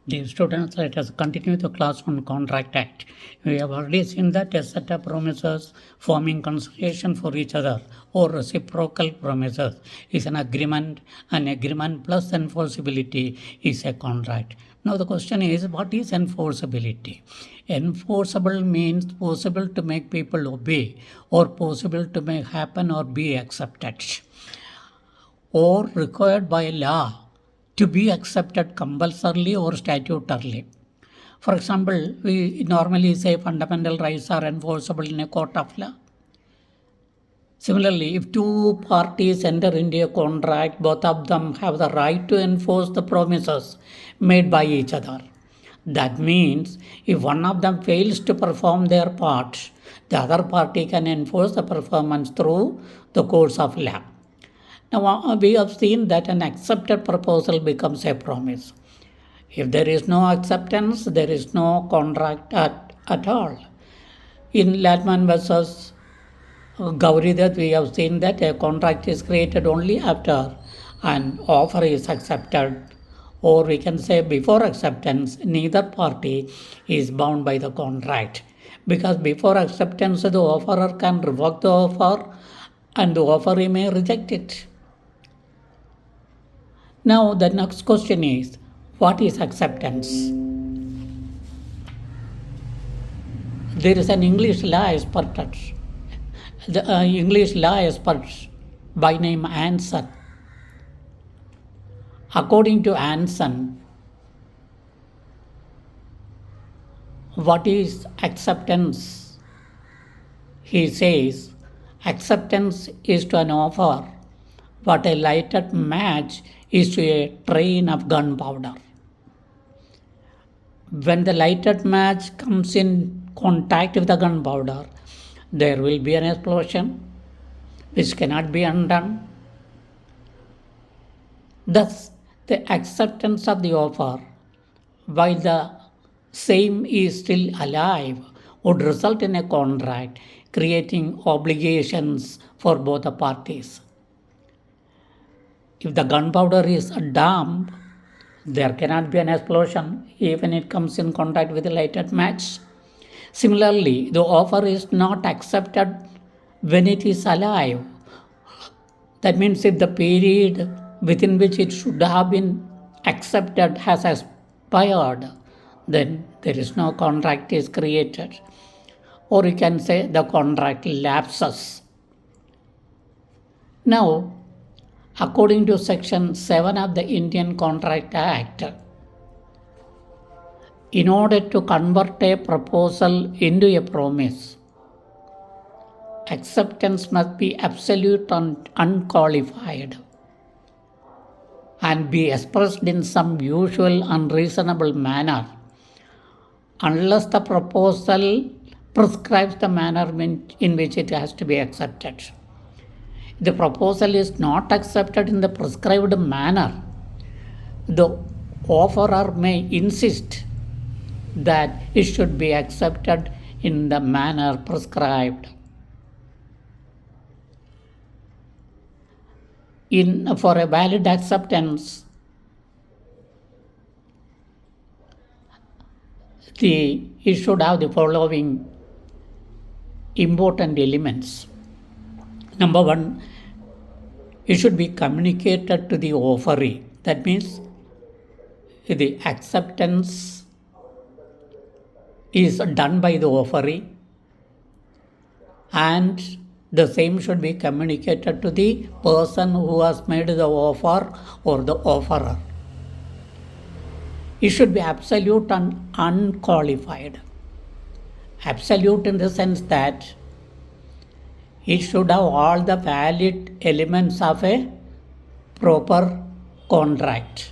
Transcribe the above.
Dear students, let us continue the class on Contract Act. We have already seen that a set of promises forming consideration for each other or reciprocal promises is an agreement. An agreement plus enforceability is a contract. Now the question is, what is enforceability? Enforceable means possible to make people obey or possible to make happen or be accepted or required by law to be accepted compulsorily or statutorily. For example, we normally say fundamental rights are enforceable in a court of law. Similarly, if two parties enter into a contract, both of them have the right to enforce the promises made by each other. That means if one of them fails to perform their part, the other party can enforce the performance through the courts of law. Now, we have seen that an accepted proposal becomes a promise. If there is no acceptance, there is no contract at all. In Latman versus Gauridat, we have seen that a contract is created only after an offer is accepted, or we can say before acceptance, neither party is bound by the contract. Because before acceptance, the offerer can revoke the offer and the offeree may reject it. Now the next question is, what is acceptance? There is an English law expert, by name Anson. According to Anson, what is acceptance? He says, acceptance is to an offer what a lighted match is to a train of gunpowder. When the lighted match comes in contact with the gunpowder, there will be an explosion which cannot be undone. Thus, the acceptance of the offer, while the same is still alive, would result in a contract creating obligations for both the parties. If the gunpowder is damp, there cannot be an explosion even it comes in contact with a lighted match. Similarly, the offer is not accepted when it is alive. That means if the period within which it should have been accepted has expired, then there is no contract is created. Or you can say the contract lapses. Now, according to Section 7 of the Indian Contract Act, in order to convert a proposal into a promise, acceptance must be absolute and unqualified and be expressed in some usual and reasonable manner, unless the proposal prescribes the manner in which it has to be accepted. The proposal is not accepted in the prescribed manner, the offerer may insist that it should be accepted in the manner prescribed. For a valid acceptance, it should have the following important elements. Number one, it should be communicated to the offeree. That means the acceptance is done by the offeree and the same should be communicated to the person who has made the offer or the offerer. It should be absolute and unqualified. Absolute in the sense that it should have all the valid elements of a proper contract.